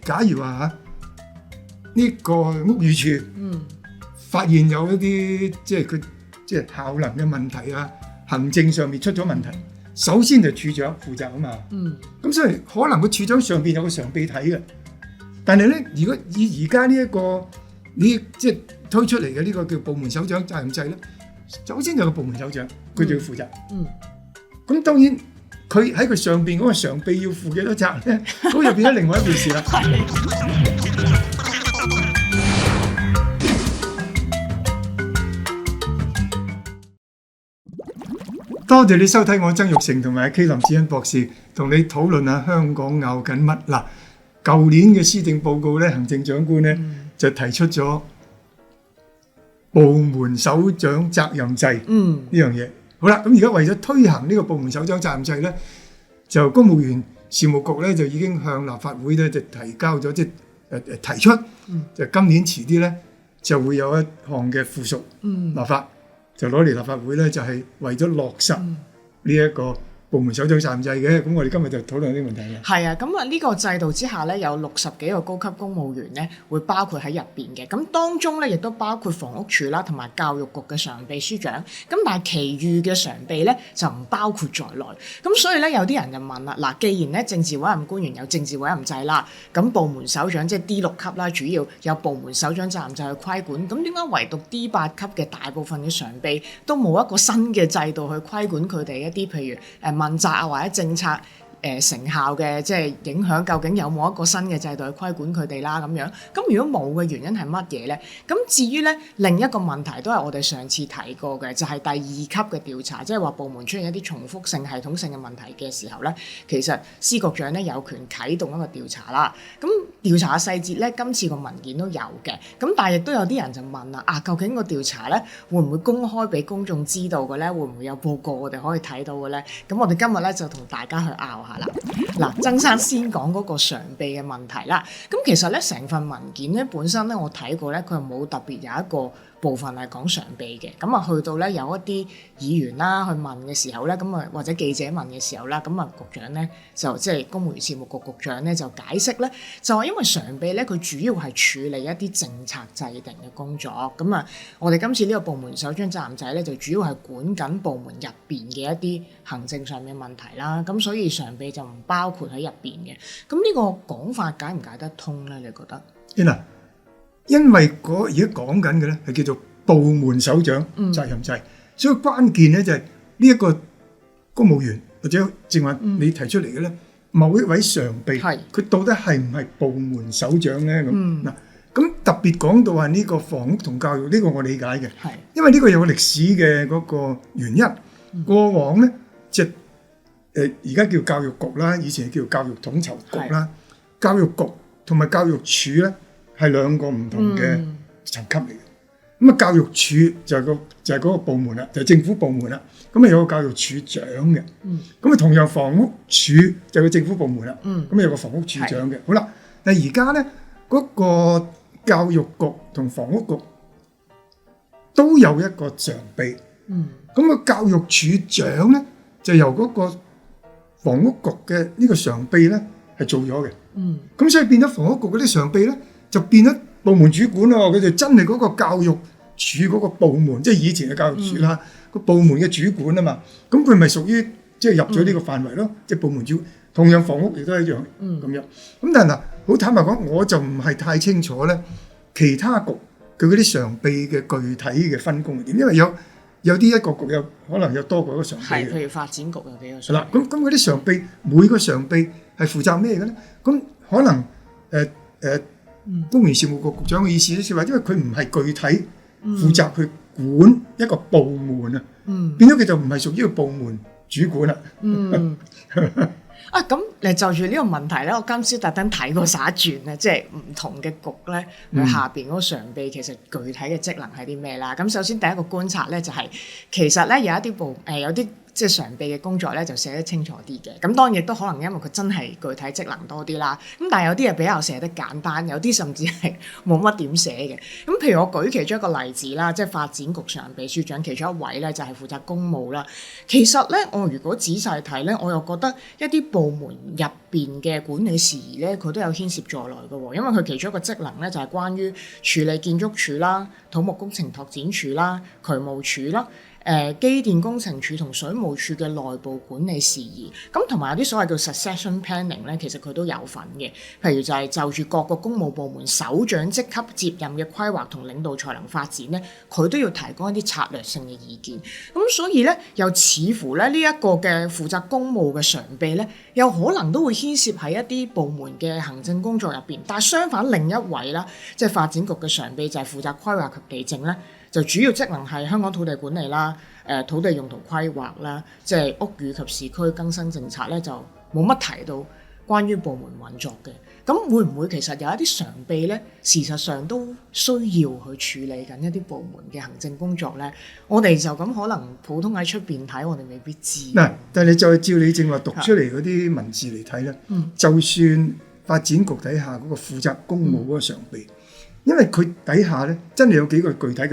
假如話呢個屋宇署發現有一啲即係佢即係效能嘅問題啊，行政上面出咗問題，首先就處長負責啊嘛。咁所以可能個處長上邊有個常秘睇嘅，但係咧，如果以而家呢一個即係推出嚟嘅呢個叫部門首長責任制咧，首先就有個部門首長佢就要負責。咁當然佢喺佢上邊嗰個常秘要負幾多責咧，咁就變咗另外一回事啦。多謝你收睇我曾鈺成同埋 K 林志恩博士同你討論下香港拗緊乜嗱。舊年嘅施政報告咧，行政長官咧就提出咗部門首長責任制呢樣嘢。好啦，咁而家為咗推行呢個部門首長責任制咧，就公務員事務局咧就已經向立法會咧就提交咗，即係提出，就今年遲啲咧就會有一項嘅附屬立法，就攞嚟立法會咧就係為咗落實呢一個部門首長責任制嘅。咁我哋今日就討論呢個問題啦。係啊，咁啊呢個制度之下咧，有60幾個高級公務員咧會包括喺入邊嘅。咁當中咧亦都包括房屋署啦，同埋教育局嘅常秘書長。咁但係其餘嘅常秘咧就唔包括在內。咁所以咧有啲人就問啦，嗱，既然咧政治委任官員有政治委任制啦，咁部門首長即係 D6 級啦，主要有部門首長責任制去規管。咁點解唯獨 D8 級嘅大部分嘅常秘都冇一個新嘅制度去規管佢哋一啲譬如問責啊或者政策成效嘅即係影響，究竟有冇一個新嘅制度去規管佢哋啦咁樣？咁如果冇嘅原因係乜嘢咧？咁至於咧另一個問題都係我哋上次提過嘅，就係第2級嘅調查，即係話部門出現一啲重複性、系統性嘅問題嘅時候咧，其實司局長咧有權啟動一個調查啦。咁調查嘅細節咧，今次個文件都有嘅。咁但係亦都有啲人就問啦，究竟個調查咧會唔會公開俾公眾知道嘅咧？會唔會有報告我哋可以睇到嘅咧？咁我哋今日咧就同大家去拗下啦。嗱，曾生先講嗰個常秘嘅問題啦。咁其實咧成份文件咧本身咧我睇過咧，佢係冇特別有一個部分係講常秘嘅。咁啊去到咧有一啲議員啦去問嘅時候咧，咁啊或者記者問嘅時候啦，咁啊局長咧就即係公務員事務局局長咧就解釋咧，就話因為常秘咧佢主要係處理一啲政策制定嘅工作。咁啊我哋今次呢個部門首長責任制咧就主要係管緊部門入邊嘅一啲行政上面問題啦。咁所以常秘就唔包括喺入邊嘅。咁呢個講法解唔解得通咧？你覺得？因為而家講緊嘅咧係叫做部門首長責任制，所以關鍵咧就係呢一個公務員或者正話你提出嚟嘅咧，某一位常秘，佢到底係唔係部門首長咧？咁咁特別講到話呢個房屋同教育呢個我理解嘅，因為呢個有個歷史嘅嗰個原因。過往咧即係而家叫教育局啦，以前叫教育統籌局啦。教育局同埋教育署咧係兩個唔同嘅層級嚟嘅。咁啊，教育署就係嗰個部門啦，就係政府部門啦。咁啊有個教育署長嘅。咁啊同樣房屋署就係個政府部門啦。咁有個房屋署長嘅。好啦，但係而家咧嗰個教育局同房屋局都有一個常秘。咁個教育署長咧就由嗰個房屋局嘅呢個常秘咧係做咗嘅。咁所以變咗房屋局嗰啲常秘咧就變咗部門主管咯。佢就真係嗰個教育署嗰個部門，即係以前嘅教育署啦，個部門嘅主管啊嘛。咁佢咪屬於即係入咗呢個範圍咯，即係部門主管。同樣房屋亦都一樣咁樣。咁但係嗱，好坦白講，我就唔係太清楚咧，其他局佢嗰啲常秘嘅具體嘅分工係點，因為有啲一個局有可能有多過一個常秘嘅。譬如發展局有幾個常秘。係啦，咁嗰啲常秘每個常秘係負責咩嘅咧？咁可能公務員事務局局長嘅意思咧，係話因為佢唔係具體負責去管一個部門啊，變咗佢就唔係屬於個部門主管啦。咁你就住呢個問題咧，我今朝特登睇過撒轉咧，即係唔同嘅局咧，佢下邊嗰個常秘其實具體嘅職能係啲咩啦？咁首先第一個觀察咧就係、其實咧有一啲有啲即係常秘嘅工作咧就寫得清楚啲嘅。咁當然亦都可能因為佢真係具體職能多啲啦。咁但係有啲嘢比較寫得簡單，有啲甚至係冇乜點寫嘅。咁譬如我舉其中一個例子啦，即係發展局常秘書長其中一位咧就係負責公務啦。其實咧我如果仔細睇咧，我又覺得一啲部門入邊嘅管理事宜咧，佢都有牽涉在內嘅喎。因為佢其中一個職能咧就係關於處理建築署啦、土木工程拓展署啦、渠務署啦、機電工程署同水務署嘅內部管理事宜，咁同埋有啲所謂叫 succession planning 咧，其實佢都有份嘅。譬如就係就住各個公務部門首長職級接任嘅規劃同領導才能發展咧，佢都要提供一啲策略性嘅意見。咁所以咧，又似乎咧呢一個嘅負責公務嘅常秘咧，有可能都會牽涉喺一啲部門嘅行政工作入邊。但係相反，另一位啦，即係發展局嘅常秘就係負責規劃及地政咧。就主要職能係香港土地管理啦、土地用途規劃啦，即係屋宇及市區更新政策咧，就冇乜提到關於部門運作嘅。咁會唔會其實有一啲常秘咧，事實上都需要去處理緊一啲部門嘅行政工作咧？我哋就咁可能普通喺出邊睇，我哋未必知。嗱，但係你再照你正話讀出嚟嗰啲文字嚟睇咧，就算發展局底下嗰個負責公務嗰個常秘。因為佢底下咧，真係有幾個具體嘅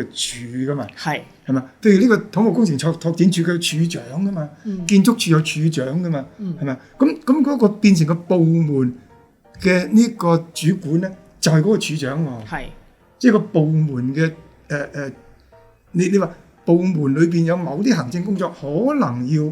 處噶嘛，係嘛？譬如呢個土木工程拓展署嘅處長噶嘛，建築署有處長噶嘛，係咪？咁嗰個變成個部門嘅呢個主管咧，就係嗰個處長喎，係即係個部門嘅你話部門裏邊有某啲行政工作可能要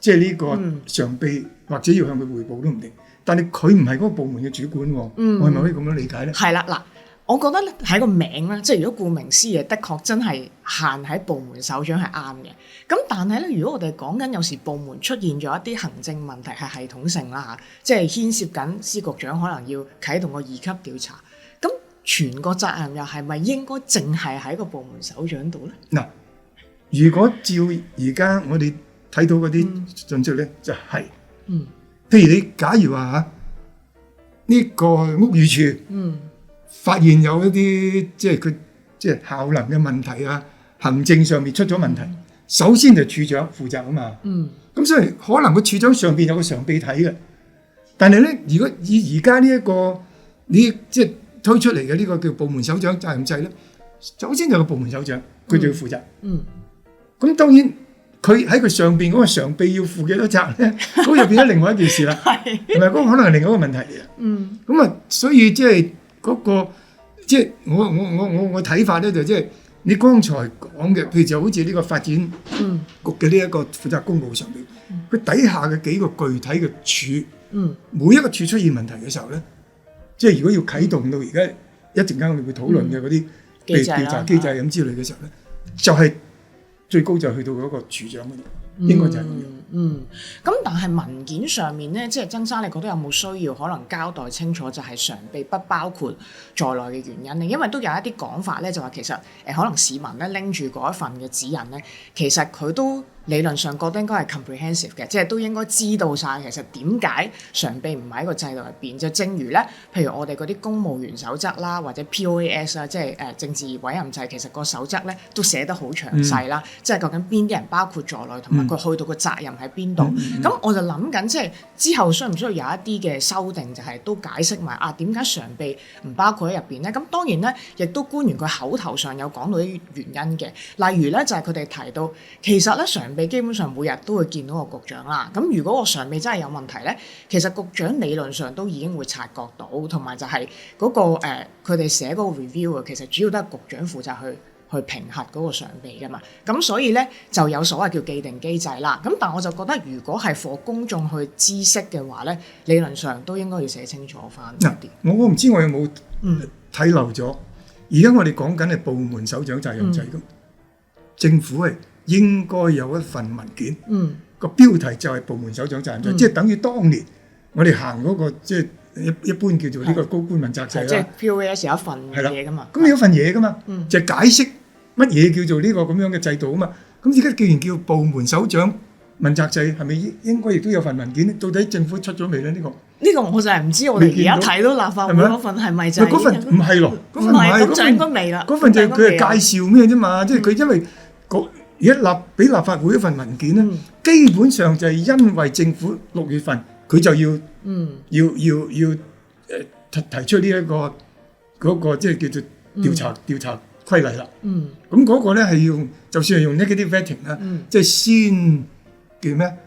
即係呢個常秘或者要向佢彙報都唔定，但係佢唔係嗰個部門嘅主管喎，我係咪可以咁樣理解咧？係啦，嗱。我覺得喺個名咧，即係如果顧名思義，的確真係限喺部門首長係啱嘅。咁但係咧，如果我哋講緊有時部門出現咗一啲行政問題係系統性啦嚇，即係牽涉緊司局長可能要啟動個2級調查，咁全個責任又係咪應該淨係喺個部門首長度咧？嗱，如果照而家我哋睇到嗰啲訊息咧，就係，譬如你假如話嚇呢個屋宇署，發現有一啲即係佢即係效能嘅問題啊，行政上面出咗問題，首先就處長負責啊嘛。咁所以可能個處長上邊有個常秘睇嘅，但係咧，如果以而家呢一個你即係推出嚟嘅呢個叫部門首長責任制咧，首先就係個部門首長佢就要負責。咁當然佢喺佢上邊嗰個常秘要負幾多責咧，嗰又變咗另外一件事啦。係咪？嗰個可能係另外一個問題嚟嘅。咁啊，所以即係。嗰個即係我睇法咧，就即係你剛才講嘅，譬如就好似呢個發展局嘅呢一個負責公務上面，佢底下嘅幾個具體嘅處，每一個處出現問題嘅時候咧，即係如果要啟動到而家一陣間我哋會討論嘅嗰啲調查機制咁之類嘅時候咧，就係最高就去到嗰個處長嗰度，應該就係咁樣。咁但係文件上面咧，即係曾生，你覺得有冇需要可能交代清楚，就係常秘不包括在內嘅原因咧？因為都有一啲講法咧，就話其實可能市民咧拎住嗰一份嘅指引咧，其實佢都理論上覺得應該係 comprehensive 嘅，即係都應該知道晒其實點解常秘唔喺個制度入邊。就正如咧，譬如我哋嗰啲公務員守則啦，或者 POAS 啦，即係政治委任制，其實個守則咧都寫得好詳細啦，即係究竟邊啲人包括在內，同埋佢去到個責任喺邊度。咁我就諗緊，即係之後需唔需要有一啲嘅修訂，就係都解釋埋點解常秘唔包括喺入邊咧？咁當然咧，亦都官員佢口頭上有講到啲原因嘅，例如咧就係佢哋提到，其實咧常秘基本上每日都會見到個局長啦。咁如果個常秘真係有問題咧，其實局長理論上都已經會察覺到，同埋就係嗰個佢哋寫嗰個 review 其實主要都係局長負責去評核嗰個常秘㗎嘛。咁所以咧就有所謂叫既定機制啦。咁但我就覺得，如果係俾公眾去知悉嘅話咧，理論上都應該要寫清楚翻啲。我唔知我有冇睇漏咗。而家我哋講緊係部門首長責任制咁，政府係應該有一份文件，個標題就係部門首長責任制，即係等於當年我哋行嗰個即係一般叫做呢個高官問責制啦。即係 POAS 有一份嘢㗎嘛。咁有份嘢㗎嘛，就係解釋乜嘢叫做呢個咁樣嘅制度啊嘛。咁而家既然叫部門首長問責制，係咪應該亦都有份文件咧？到底政府出咗未咧？呢個我就係唔知。我哋而家睇到立法會嗰份係咪就係嗰份？唔係咯，嗰份唔係，咁就應該未啦。嗰份就佢係介紹咩啫嘛，即係佢因為而家俾立法會一份文件咧，基本上就係因為政府6月份佢就要提出呢一個嗰個即係叫做調查規例啦。咁嗰個咧係用，就算係用 negative vetting 啦，即係先叫咩？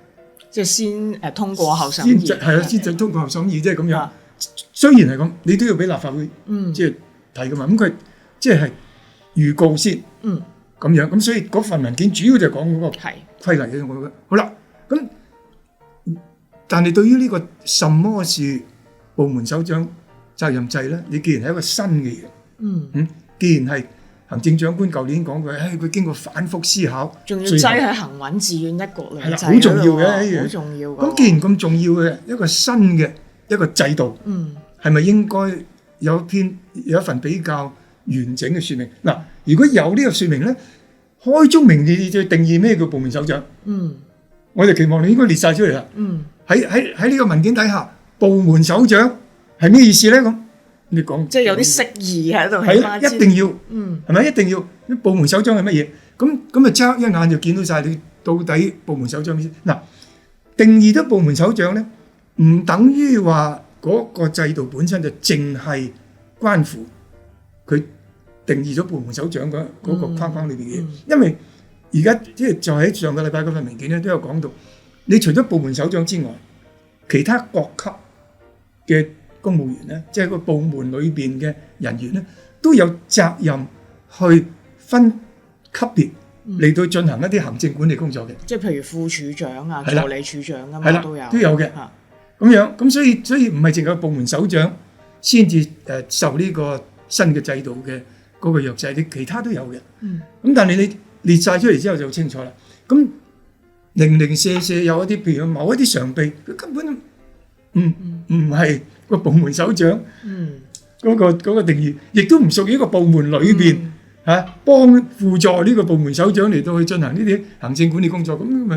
即係先通過後審議，係啊，先通過後審議，即係咁樣。雖然係咁，你都要俾立法會即係睇噶嘛。咁佢即係預告先，咁樣。咁所以嗰份文件主要就講嗰個規例嘅。我覺得好啦。咁但係對於呢個什麼是部門首長責任制咧？你既然係一個新嘅嘢，既然係行政長官舊年講過，佢經過反覆思考，仲要擠喺行穩致遠一國兩制，好重要嘅一樣，好重要。咁既然咁重要嘅一個新嘅一個制度，係咪應該有一份比較完整嘅説明？嗱，如果有呢個説明咧，開宗明義就定義咩叫部門首長。我哋期望你應該列晒出嚟啦。喺呢個文件底下，部門首長係咩意思咧？咁你講，即係有啲釋義喺度，係一定要，係咪一定要？啲部門首長係乜嘢？咁啊，即一眼就見到晒你到底部門首長意思。嗱，定義咗部門首長咧，唔等於話嗰個制度本身就淨係關乎佢定義咗部門首長嗰個框框裏邊嘅嘢，因為而家即係就喺上個禮拜嗰份文件咧都有講到，你除咗部門首長之外，其他各級嘅公務員咧，即係個部門裏邊嘅人員咧，都有責任去分級別嚟到進行一啲行政管理工作嘅。即係譬如副處長啊、助理處長咁嘛，都有嘅。咁樣咁所以唔係淨係部門首長先至受呢個新嘅制度嘅嗰個約制，你其他都有嘅。咁但係你列晒出嚟之後就清楚啦。咁零零舍舍有一啲，譬如某一啲常秘，佢根本唔係個部門首長嗰個定義，亦都唔屬於一個部門裏邊幫輔助呢個部門首長嚟到去進行呢啲行政管理工作，咁咪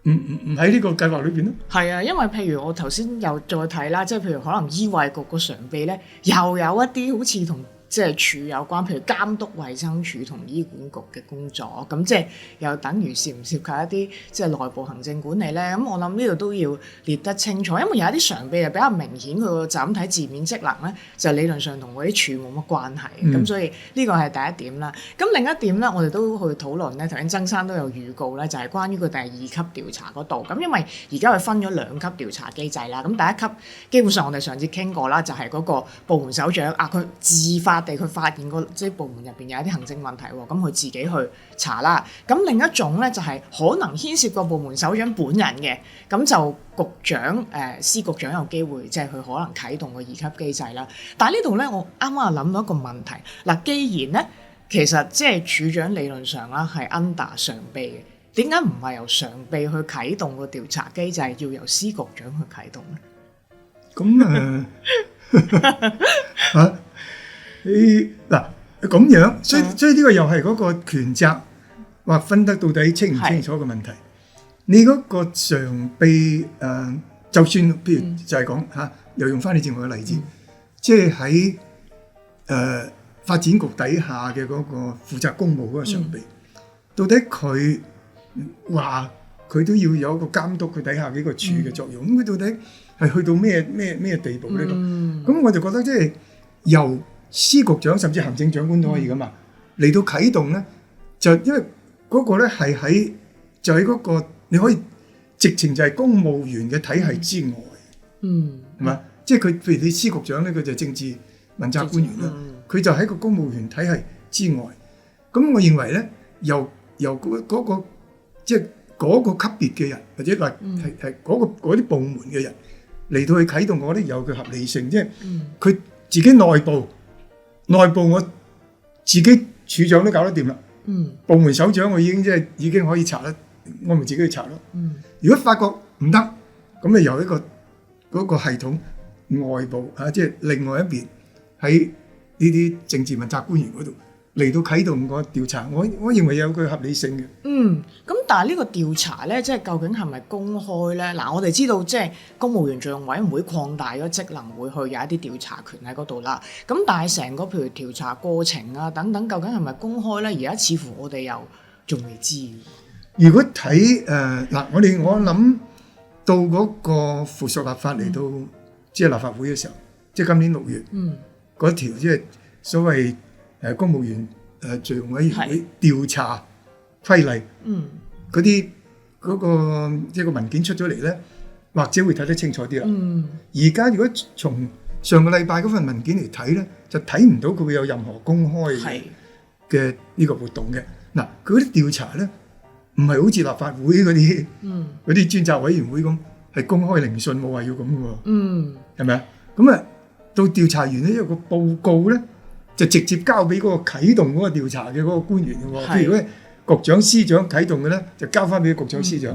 唔喺呢個計劃裏邊咯。係啊，因為譬如我頭先又再睇啦，即係譬如可能醫衞局個常秘咧，又有一啲好似同即係處有關，譬如監督衛生署同醫管局嘅工作，咁即係又等於涉唔涉及一啲即係內部行政管理咧？咁我諗呢度都要列得清楚，因為有一啲常秘就比較明顯，佢個就咁睇字面職能咧，就理論上同嗰啲處冇乜關係，咁所以呢個係第一點啦。咁另一點咧，我哋都去討論咧，頭先曾生都有預告咧，就係關於個第二級調查嗰度。咁因為而家佢分咗2級調查機制啦，咁第一級基本上我哋上次傾過啦，就係嗰個部門首長佢自發地佢發現即係部門入邊有一啲行政問題喎，咁佢自己去查啦。咁另一種咧就係可能牽涉個部門首長本人嘅，咁就局長司局長有機會即係佢可能啟動個2級機制啦。但係呢度咧，我啱啱又諗到一個問題。嗱，既然咧其實即係處長理論上啦係 under 常秘嘅，點解唔係由常秘去啟動個調查機制，要由司局長去啟動咧？咁嗱咁樣，所以呢個又係嗰個權責劃分得到底清唔清楚嘅問題。你嗰個常秘就算譬如就係講又用翻你正話嘅例子，即係喺發展局底下嘅嗰個負責公務嗰個常秘，到底佢話佢都要有一個監督佢底下幾個處嘅作用，咁佢到底係去到咩地步咧？咁我就覺得即係由司局長甚至行政長官都可以噶嘛，嚟到啟動咧，就因為嗰個咧係喺嗰個你可以直情就係公務員嘅體系之外，係嘛？即係佢譬如你司局長咧，佢就係政治問責官員啦，佢就喺個公務員體系之外。咁我認為咧，由嗰個即係嗰個級別嘅人，或者話係嗰啲部門嘅人嚟到去啟動，我覺得有佢合理性，即係佢自己內部我自己處長都搞得掂啦。部門首長我已經可以查啦，我咪自己去查咯。如果發覺唔得，咁咪由一個嗰個系統外部即係另外一邊喺呢啲政治問責官員嗰度嚟到啟動個調查，我認為有佢合理性嘅。咁但係呢個調查咧，即係究竟係咪公開咧？嗱，我哋知道即係公務員敘用委員會擴大咗職能，會去有一啲調查權喺嗰度啦。咁但係成個譬如調查過程啊等等，究竟係咪公開咧？而家似乎我哋又仲未知嘅。如果睇嗱，我諗到嗰個附屬立法嚟到即係立法會嘅時候，即係今年6月嗰條即係所謂公務員敘用委員會調查規例嗰啲嗰個即係個文件出咗嚟咧，或者會睇得清楚啲啦。而家如果從上個禮拜嗰份文件嚟睇咧，就睇唔到佢會有任何公開嘅呢個活動嘅。嗱，佢嗰啲調查咧，唔係好似立法會嗰啲專責委員會咁，係公開聆訊，冇話要咁嘅喎。係咪啊？咁啊，到調查完咧，有個報告咧，就直接交俾嗰個啟動嗰個調查嘅嗰個官員嘅喎。譬如如果局長、司長啟動嘅咧，就交翻俾局長、司長；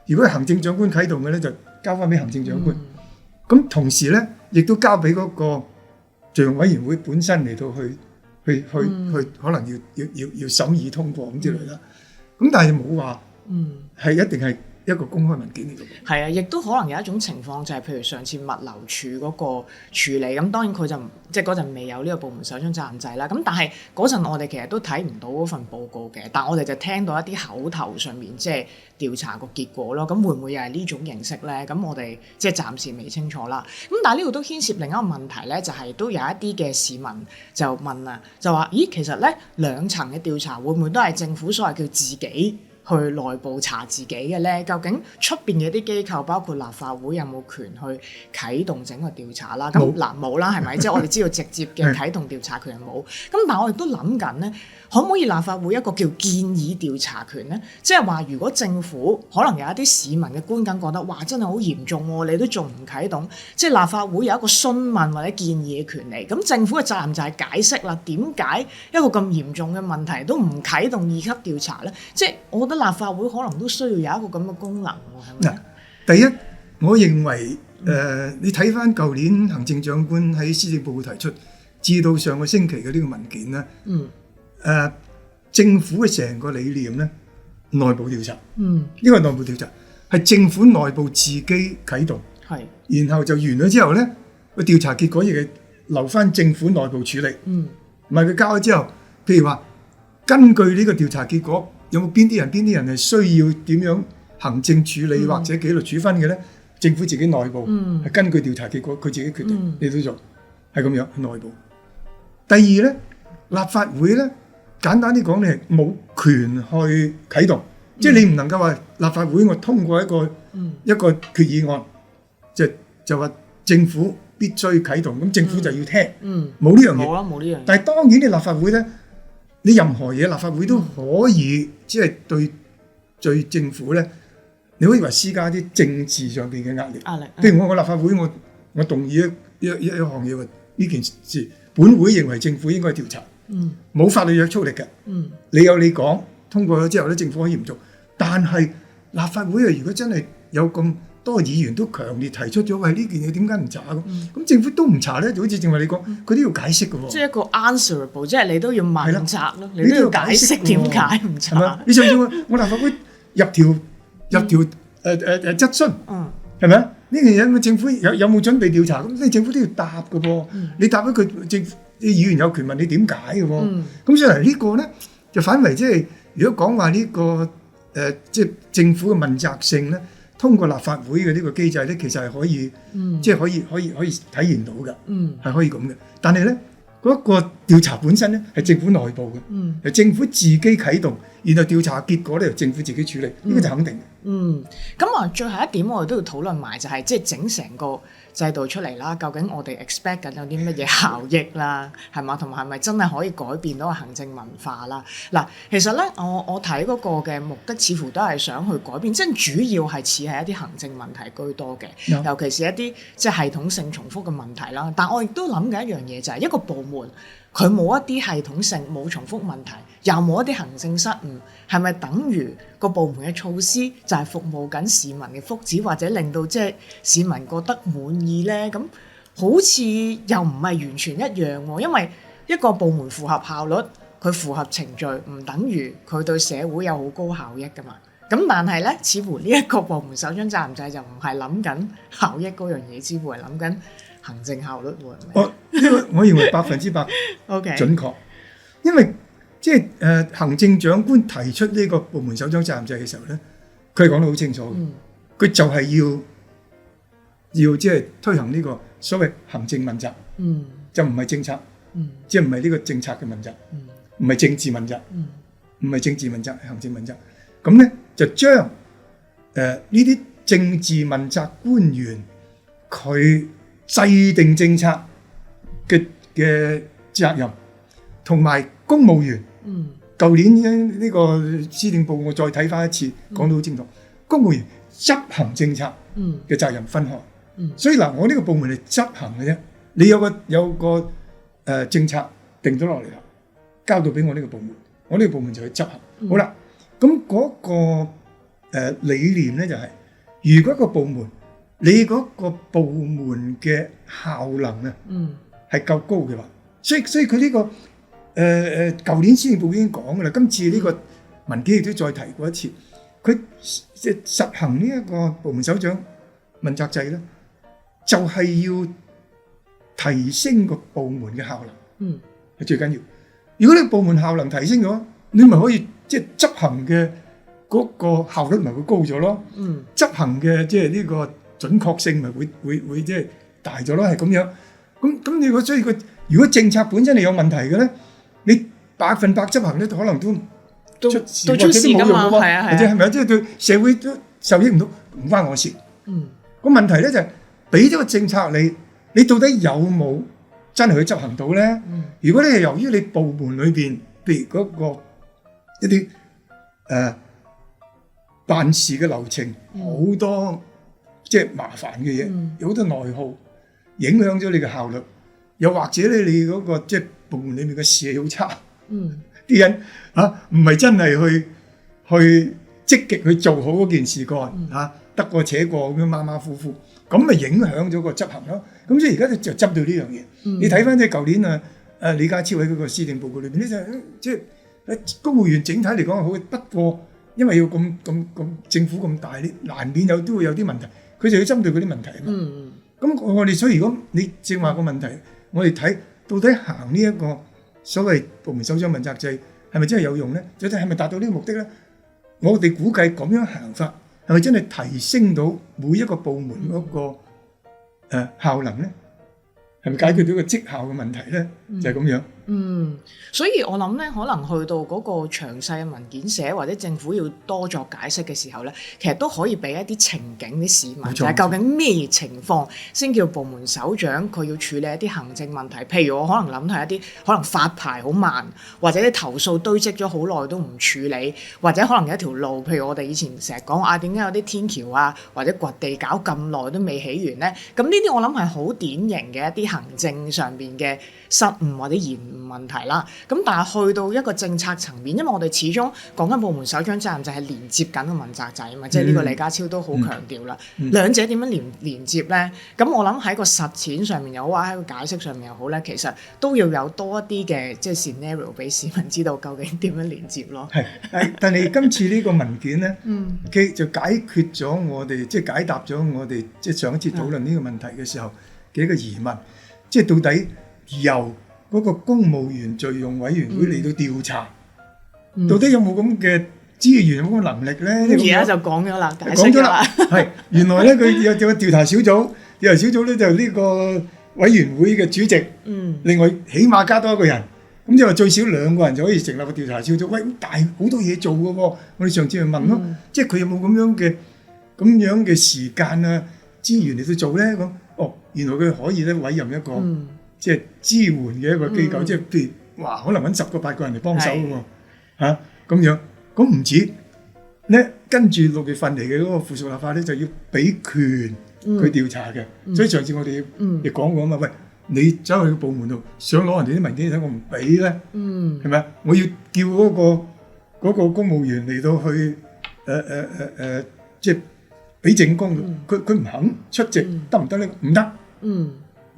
如果係行政長官啟動嘅咧，就交翻俾行政長官。咁同時咧，亦都交俾嗰個敘用委員會本身嚟到去可能要審議通過咁之類啦。咁但係冇話係一定係一個公開文件嚟嘅。係啊，亦都可能有一種情況就係，譬如上次物流署嗰個處理，咁當然佢就即係嗰陣未有呢個部門首長責任制啦。咁但係嗰陣我哋其實都睇唔到嗰份報告嘅，但我哋就聽到一啲口頭上面即係調查個結果咯。咁會唔會又係呢種形式咧？咁我哋即係暫時未清楚啦。咁但係呢度都牽涉另一個問題咧，就係都有一啲嘅市民就問啊，就話：咦，其實咧兩層嘅調查會唔會都係政府所謂叫自己去內部查自己嘅咧？究竟出邊嘅啲機構，包括立法會有冇權去啟動整個調查啦？咁嗱冇啦，係咪？即係我哋知道直接嘅啟動調查權係冇。咁但係我亦都諗緊咧，可唔可以立法會一個叫建議調查權咧？即係話如果政府可能有一啲市民嘅觀感覺得，哇真係好嚴重喎，你都仲唔啟動？即係立法會有一個詢問或者建議嘅權利。咁政府嘅責任就係解釋啦，點解一個咁嚴重嘅問題都唔啟動2級調查咧？即係我覺得立法會可能都需要有一個咁嘅功能喎，係咪？第一，我認為你睇翻舊年行政長官喺施政報告提出，至到上個星期嘅呢個文件咧，政府嘅成個理念咧，內部調查，呢個內部調查係政府內部自己啟動，然後就完咗之後咧，個調查結果亦係留翻政府內部處理，唔係佢交咗之後，譬如話根據呢個調查結果，有冇邊啲人係需要點樣行政處理或者紀律處分嘅咧？政府自己內部係根據調查結果，佢自己決定你都做，係咁樣內部。第二咧，立法會咧，簡單啲講，你係冇權去啟動，即係你唔能夠話立法會我通過一個決議案，就話政府必須啟動，咁政府就要聽，冇呢樣嘢。冇呢樣嘢。但係當然你立法會咧，你任何嘢立法會都可以，即係對政府咧，你可以話施加啲政治上邊嘅壓力。譬如我立法會，我動議一項嘢，話呢件事本會認為政府應該調查，冇法律約束力嘅。你有你講，通過咗之後咧，政府可以唔做。但係立法會啊，如果真係有咁多議員都強烈提出咗，喂，呢件嘢點解唔查咁政府都唔查咧，就好似正話你講，佢都要解釋嘅喎。即係一個 answerable， 即係你都要問責咯，你都要解釋點解唔查。你上次我立法會入條質詢，係咪啊？呢件嘢政府有冇準備調查？咁你政府都要答嘅噃。你答咗佢，政府啲議員有權問你點解嘅喎。咁所以呢個咧就反為即係如果講話呢個即係政府嘅問責性咧，通過立法會嘅呢個機制咧，其實係可以即係可以體現到嘅，係可以咁嘅。但係咧嗰個調查本身咧係政府內部嘅，係政府自己啟動，然後調查結果咧由政府自己處理，呢個就肯定嘅。咁啊，最後一點我哋都要討論埋就係即係整成個制度出嚟啦。究竟我哋 expect 緊有啲乜嘢效益啦，係嘛？同埋係咪真係可以改變到個行政文化啦？嗱，其實咧我睇嗰個嘅目的似乎都係想去改變，即係主要係似係一啲行政問題居多嘅，尤其是一啲即係系統性重複嘅問題啦。但我亦都諗緊一樣嘢，就係一個部門佢冇一啲系統性冇重複問題，又冇一啲行政失誤，係咪等於個部門嘅措施就係服務緊市民嘅福祉，或者令到即係市民覺得滿意呢？咁好似又唔係完全一樣喎，因為一個部門符合效率，佢符合程序，唔等於佢對社會有好高效益㗎嘛。咁但係呢，似乎呢一個部門首長責任制就唔係諗緊效益嗰樣嘢，似乎係諗緊行政效率喎。我認為100%準確，因為即係行政長官提出呢個部門首長責任制嘅時候咧，佢係講得好清楚嘅，佢就係要即係推行呢個所謂行政問責，就唔係政策，即係唔係呢個政策嘅問責，唔係政治問責，唔係政治問責，係行政問責。咁咧就將呢啲政治問責官員佢制定政策嘅責任，同埋公務員。舊年呢個施政報告我再睇翻一次，講得好清楚，公務員執行政策嘅責任分開。所以嗱，我呢個部門係執行嘅啫。你有個政策定咗落嚟啦，交到俾我呢個部門，我呢個部門就去執行。好啦，咁嗰個理念咧就係，如果個部門你嗰個部門嘅效能啊係夠高嘅話，所以佢呢個舊年施政報告已經講㗎啦，今次呢個文件亦都再提過一次，佢實行呢一個部門首長問責制咧，就係要提升個部門嘅效能，係最緊要。如果你部門效能提升咗，你咪可以即係執行嘅嗰個效率咪會高咗咯，執行嘅即係呢個準確性咪會即係大咗咯，係咁樣。咁如果所以如果政策本身係有問題嘅咧，你100%執行咧，可能都出事或者都冇用嘅喎，或者係咪啊？即係對社會都受益唔到，唔關我事。個問題咧就係俾咗個政策你到底有冇真係去執行到咧？如果你係由於你部門裏邊，譬如嗰個一啲辦事嘅流程好多即係麻煩嘅嘢，有好多內耗，影響咗你嘅效率。又或者咧，你嗰個即係部門裏面嘅士氣好差，啲人唔係真係去積極去做好嗰件事幹，得過且過咁樣馬馬虎虎，咁咪影響咗個執行咯。咁所以而家就執到呢樣嘢。你睇翻即係舊年李家超喺嗰個施政報告裏邊咧，就即係公務員整體嚟講係好，不過因為要咁政府咁大，你難免都會有啲問題，佢就要針對嗰啲問題啊嘛。咁我哋所以如果你正話個問題，我哋睇到底行呢一個所謂部門首長問責制係咪真係有用咧？就係咪達到呢個目的咧？我哋估計咁樣行法係咪真係提升到每一個部門嗰個效能咧？係咪解決到個績效嘅問題咧？就係咁樣。所以我諗咧，可能去到嗰個詳細嘅文件寫或者政府要多作解釋嘅時候咧，其實都可以俾一啲情景啲市民，就係究竟咩情況先叫部門首長佢要處理一啲行政問題？譬如我可能諗係一啲可能發牌好慢，或者啲投訴堆積咗好耐都唔處理，或者可能有一條路，譬如我哋以前成日講點解有啲天橋啊或者掘地搞咁耐都未起完咧？咁呢啲我諗係好典型嘅一啲行政上邊嘅失誤或者延誤問題啦。咁但係去到一個政策層面，因為我哋始終講緊部門首長責任就係連接緊個問責制啊嘛，即係呢個李家超都好強調啦。兩者點樣連接咧？咁我諗喺個實踐上面又好，喺個解釋上面又好咧，其實都要有多一啲嘅即係 scenario 俾市民知道究竟點樣連接咯。但係今次呢個文件咧，佢就解決咗我哋即係解答咗我哋即係上一次討論呢個問題嘅時候嘅一個疑問，即係到底由嗰個公務員敘用委員會嚟到調查，到底有冇咁嘅資源、有冇咁嘅能力咧？而家就講咗啦，解釋咗啦。係原來咧，佢有個調查小組，調查小組咧就呢個委員會嘅主席，另外起碼加多一個人，咁即係話最少2個人就可以成立個調查小組。喂，大好多嘢做嘅喎，我哋上次去問咯，即係佢有冇咁樣嘅時間啊、資源嚟到做咧？咁原來佢可以咧委任一個。即係支援嘅一個機構，即係譬如可能揾10個8個人嚟幫手嘅喎，咁樣，咁唔止咧，跟住6月份嚟嘅嗰個附屬立法咧就要俾權佢調查嘅，所以上次我哋亦講過啊嘛，喂，你走去個部門度想攞人哋啲文件睇，我唔俾咧，係咪啊？我要叫嗰個公務員嚟到去即係俾證供，佢唔肯出席得唔得咧？唔得，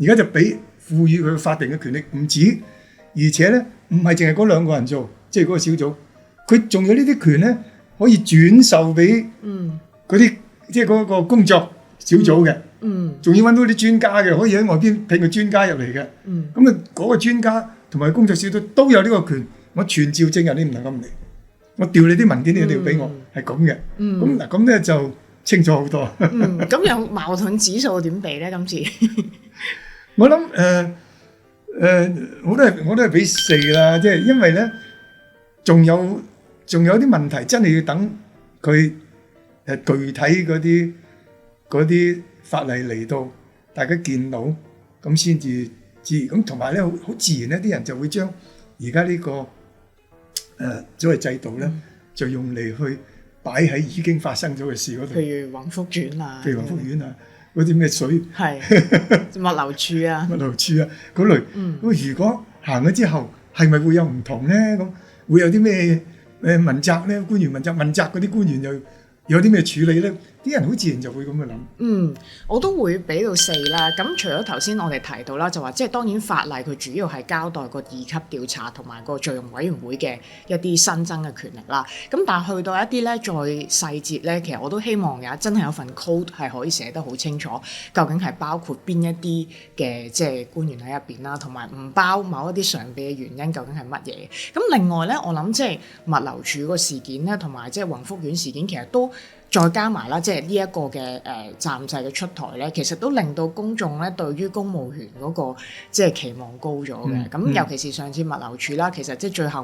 而家就俾。賦予佢法定嘅權力唔止，而且咧唔係淨係嗰2個人做，即係嗰個小組，佢仲有呢啲權咧可以轉授俾嗰啲即係嗰個工作小組嘅，仲要揾到啲專家嘅，可以喺外邊聘個專家入嚟嘅，咁啊嗰個專家同埋工作小組都有呢個權我傳召證人你唔能夠唔嚟，我調你啲文件你一定要俾我，係咁嘅。咁嗱咁咧就清楚好多。咁有矛盾指數點比咧？今次我諗我都係俾4啦，即係因為咧仲有啲問題真係要等佢具體嗰啲法例嚟到，大家見到咁先至知。咁同埋咧好自然咧，啲人就會將而家呢個所謂制度咧，就用嚟去擺喺已經發生咗嘅事嗰度。譬如宏福苑啊，譬如宏福苑啊，嗰啲咩水係物流署啊，物流署啊嗰類。咁如果行咗之後，係咪會有唔同咧？咁會有啲咩問責咧？官員問責嗰啲官員又有啲咩處理咧？啲人好自然就會咁去諗。我都會俾到4啦。咁除咗頭先我哋提到啦，就話即係當然法例佢主要係交代個2級調查同埋個罪用委員會嘅一啲新增嘅權力啦。咁但係去到一啲咧再細節咧，其實我都希望真係有份 code 係可以寫得好清楚，究竟係包括邊一啲嘅即係官員喺入邊啦，同埋唔包某一啲常備嘅原因究竟係乜嘢。咁另外咧，我諗即係物流署個事件咧，同埋即係宏福苑事件，其實都再加埋啦，即係呢一個嘅暫制嘅出台咧，其實都令到公眾咧對於公務員嗰個即係期望高咗嘅。咁尤其是上次物流署啦，其實即係最後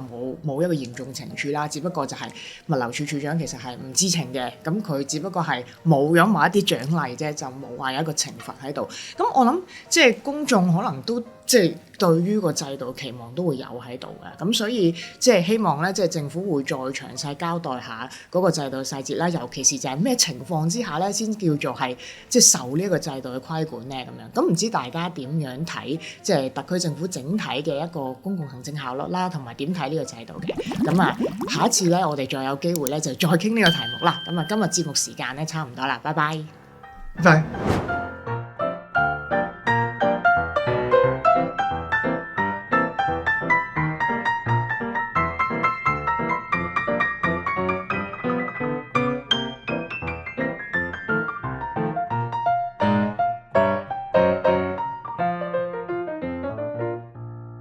冇一個嚴重懲處啦，只不過就係物流署署長其實係唔知情嘅，咁佢只不過係冇咗某一啲獎勵啫，就冇話有一個懲罰喺度。咁我諗即係公眾可能都即係對於個制度期望都會有喺度嘅，咁所以即係希望咧，即係政府會再詳細交代下嗰個制度細節啦，尤其是就係咩情況之下咧，先叫做係即係受呢一個制度嘅規管咧咁樣。咁唔知大家點樣睇即係特區政府整體嘅一個公共行政效率啦，同埋點睇呢個制度嘅？咁啊，下一次咧，我哋再有機會咧就再傾呢個題目啦。咁啊，今日節目時間咧差唔多啦，拜拜。拜拜。